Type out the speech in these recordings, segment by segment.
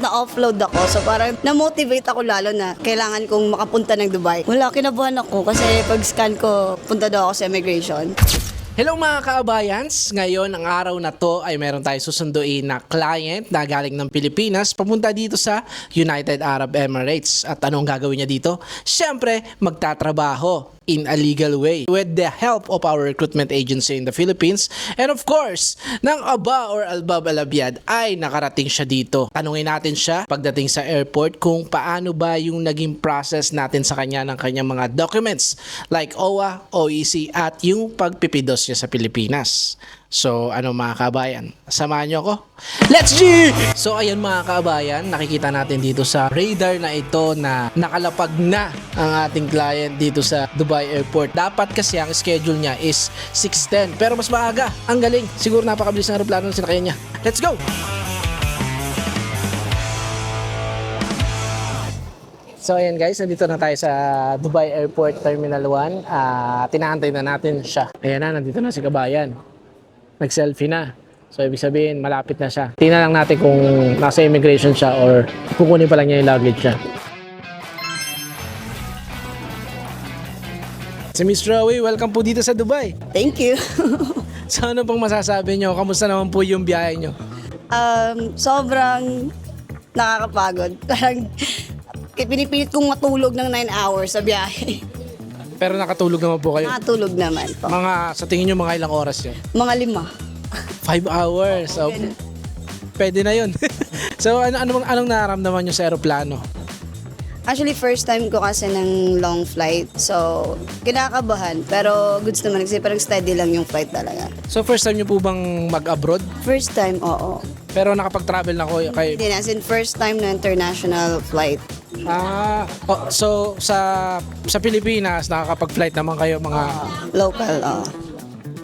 Na-offload ako, so parang na-motivate ako lalo na kailangan kong makapunta ng Dubai. Wala, kinabahan ako kasi pag scan ko, punta daw ako sa immigration. Hello mga kaabayans! Ngayon, ang araw na to ay meron tayo susunduin na client na galing ng Pilipinas papunta dito sa United Arab Emirates. At anong gagawin niya dito? Siyempre, magtatrabaho in a legal way with the help of our recruitment agency in the Philippines. And of course, ng Aba or Albab Alabiad ay nakarating siya dito. Tanungin natin siya pagdating sa airport kung paano ba yung naging process natin sa kanya ng kanyang mga documents like OWA, OEC at yung pagpipidos niya sa Pilipinas. So, ano mga kabayan? Samahan niyo ako? Let's G! So, ayun mga kabayan, nakikita natin dito sa radar na ito na nakalapag na ang ating client dito sa Dubai Airport. Dapat kasi ang schedule niya is 6:10 pero mas maaga. Ang galing. Siguro napakabilis ng aeroplano na sinakyan niya. Let's go! So ayan guys, nandito na tayo sa Dubai Airport Terminal 1. Tinaantay na natin siya. Ayan na, nandito na si kabayan. Nag-selfie na. So, ibig sabihin, malapit na siya. Tingnan lang natin kung nasa immigration siya or kukunin pa lang niya yung luggage niya. Si Miss Rowie, welcome po dito sa Dubai. Thank you. So, ano pong masasabi niyo? Kamusta naman po yung biyahe niyo? Sobrang nakakapagod. Parang pinipilit kong matulog ng 9 hours sa biyahe. Pero nakatulog naman po kayo. Nakatulog naman po. Sa tingin niyo, mga ilang oras yun? Mga 5 hours. So, pwede na yun. So, anong nararamdaman niyo sa aeroplano? Actually, first time ko kasi ng long flight. So, kinakabahan. Pero goods naman kasi parang steady lang yung flight talaga. So, first time niyo po bang mag-abroad? First time, oo. Pero nakapag-travel na kayo? Hindi na, as in first time na international flight. So sa Pilipinas nakakapag-flight naman kayo mga Local, oo.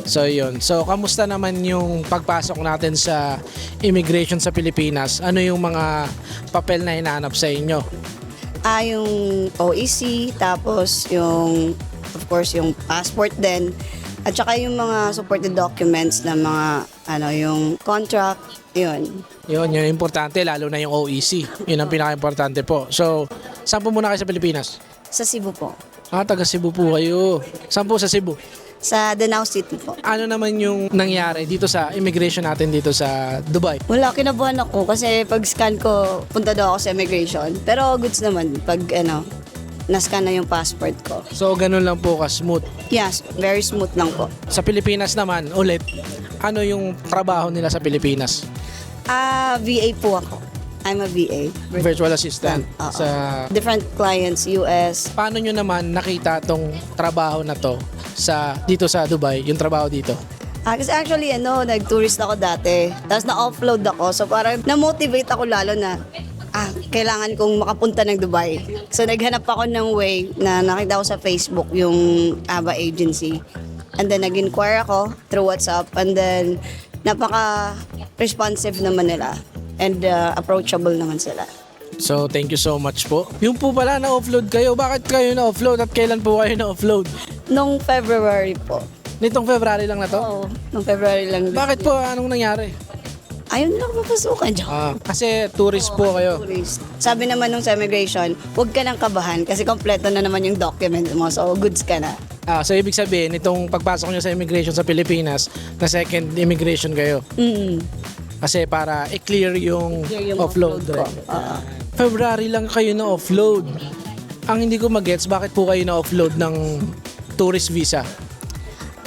So yun. So kamusta naman yung pagpasok natin sa immigration sa Pilipinas? Ano yung mga papel na hinahanap sa inyo? Yung OEC, tapos yung, of course, yung passport din. At saka yung mga supported documents na mga, yung contract, yun. Yun, yung importante, lalo na yung OEC. Yun ang pinaka-importante po. So, saan po muna kayo sa Pilipinas? Sa Cebu po. Taga Cebu po kayo. Saan po sa Cebu? Sa Danao City po. Ano naman yung nangyari dito sa immigration natin dito sa Dubai? Wala, kinabahan ako kasi pag scan ko, punta daw ako sa immigration. Pero goods naman pag na-scan na yung passport ko. So, ganun lang po ka-smooth. Yes, very smooth lang po. Sa Pilipinas naman, ulit, ano yung trabaho nila sa Pilipinas? VA po ako. I'm a VA. Virtual assistant. Oo. Sa Different clients, US. paano nyo naman nakita tong trabaho na to dito sa Dubai, yung trabaho dito? Kasi actually, nag-tourist ako dati. Tapos na-offload ako. So parang na-motivate ako lalo na, kailangan kong makapunta ng Dubai. So naghanap ako ng way na nakita ko sa Facebook yung ABA agency. And then nag-inquire ako through WhatsApp. And then napaka-responsive naman nila. And approachable naman sila. So, thank you so much po. Yung po pala, na-offload kayo. Bakit kayo na-offload at kailan po kayo na-offload? Nung February po. Nitong February lang na to? Oo, nung February lang. Bakit po? Anong nangyari? Ayun lang mapasukan dyan. Kasi tourist po kayo. Tourist. Sabi naman nung sa immigration, huwag ka nang kabahan kasi kompleto na naman yung document mo. So, goods ka na. So, ibig sabihin, itong pagpasok nyo sa immigration sa Pilipinas, na second immigration kayo. Kasi para i-clear yung offload. ko. February lang kayo na offload. Ang hindi ko magets, bakit po kayo na offload ng tourist visa?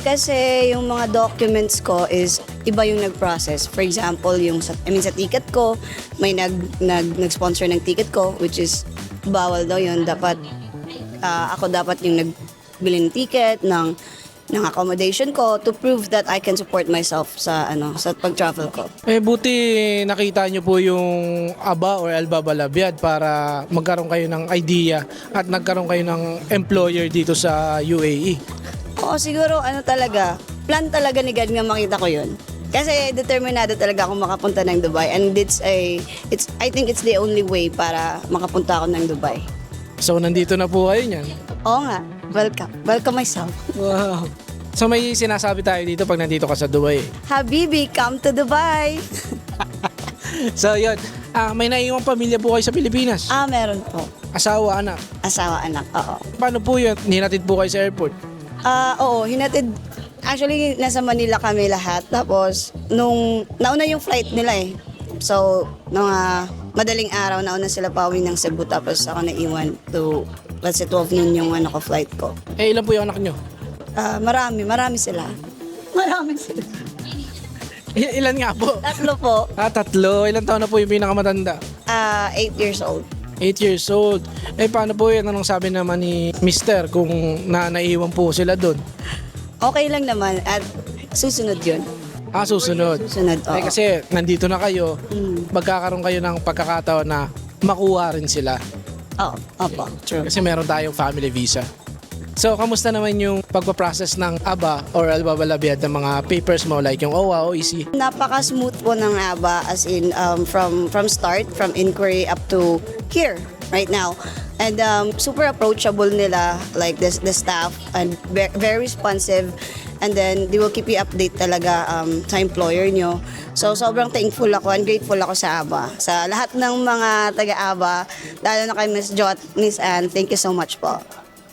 Kasi yung mga documents ko is iba yung nag-process. For example, sa ticket ko, may nag-sponsor ng ticket ko, which is bawal daw yun. Dapat, ako dapat yung nagbili ng ticket, ng accommodation ko to prove that I can support myself sa pag-travel ko. Buti nakita nyo po yung Aba or Albab Alabiad para magkaroon kayo ng idea at nagkaroon kayo ng employer dito sa UAE. Oo, siguro talaga, plan talaga ni God nga makita ko yun. Kasi determinado talaga akong makapunta ng Dubai and I think it's the only way para makapunta ako ng Dubai. So nandito na po kayo niyan. Oo nga, welcome. Welcome myself. Wow. So may sinasabi tayo dito pag nandito ka sa Dubai. Habibi, come to Dubai! So yun, May naiwang pamilya po kayo sa Pilipinas? Meron po. Asawa, anak. Asawa, anak, oo. Paano po yun? Hinatid po kayo sa airport? Oo, hinatid. Actually, nasa Manila kami lahat. Tapos, nung nauna yung flight nila eh. So, mga madaling araw, nauna sila pauwi ng Cebu. Tapos ako naiwan to, let's say 12 noon yung flight ko. Ilan po yung anak nyo? Marami sila. Marami sila. Ilan nga po? Tatlo po. Tatlo. Ilan taon na po yung pinakamatanda? 8 years old. 8 years old. Paano po yun? Anong sabi naman ni Mister kung naiwan po sila doon? Okay lang naman at susunod yun. Susunod. Susunod, oo. Kasi nandito na kayo, magkakaroon kayo ng pagkakataon na makuha rin sila. Oo, opo, true. Kasi meron tayong family visa. So, kamusta naman yung pagpaprocess ng ABA or Albabalabiyad ng mga papers mo like yung OWA, OEC? Napaka-smooth po ng ABA as in from start, from inquiry up to here, right now. And super approachable nila, like the staff, and very responsive. And then, they will keep you update talaga sa employer nyo. So, sobrang thankful ako and grateful ako sa ABA. Sa lahat ng mga taga-ABA, lalo na kay Miss Jot, Miss Ann, thank you so much po.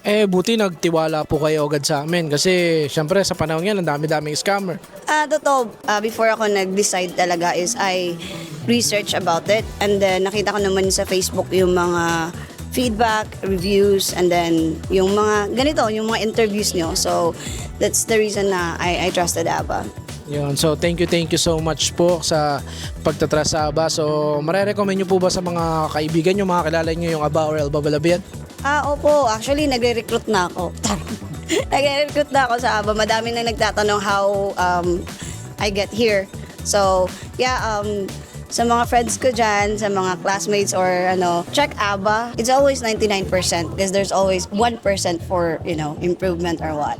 Buti nagtiwala po kayo agad sa amin kasi syempre sa panahon yan, ang dami-daming scammer. Totoo, before ako nag-decide talaga is I research about it. And then, nakita ko naman sa Facebook yung mga feedback, reviews, and then yung mga ganito, yung mga interviews nyo. So, that's the reason na I trusted ABA. Yun. So, thank you so much po sa pagtatrust sa ABA. So, marerecommend nyo po ba sa mga kaibigan nyo, mga kilala nyo yung ABA or Albabalabiyad? Opo. Actually, nagre-recruit na ako. Nagre-recruit na ako sa ABA. Madami na nagtatanong how I get here. So, yeah, sa mga friends ko dyan, sa mga classmates or check ABA. It's always 99% because there's always 1% for, improvement or what.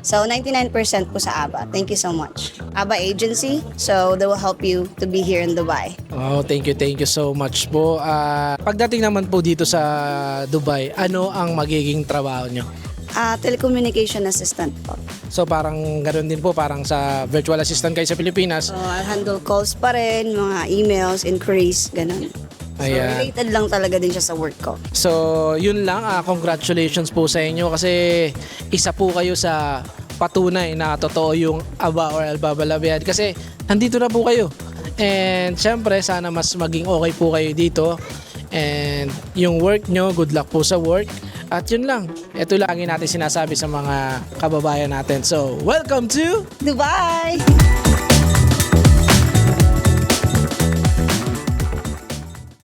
So, 99% po sa ABA. Thank you so much. ABA agency, so they will help you to be here in Dubai. Oh, thank you so much po. Pagdating naman po dito sa Dubai, ano ang magiging trabaho nyo? Telecommunication assistant po. So parang ganoon din po, parang sa virtual assistant kayo sa Pilipinas. So, I'll handle calls pa rin, mga emails, inquiries, ganun. So, Ayan. related lang talaga din siya sa work ko. So, yun lang. Congratulations po sa inyo kasi isa po kayo sa patunay na totoo yung ABA or Albabalabiyad kasi nandito na po kayo. And syempre, sana mas maging okay po kayo dito. And yung work nyo, good luck po sa work. At yun lang. Ito lagi natin sinasabi sa mga kababayan natin. So, welcome to Dubai!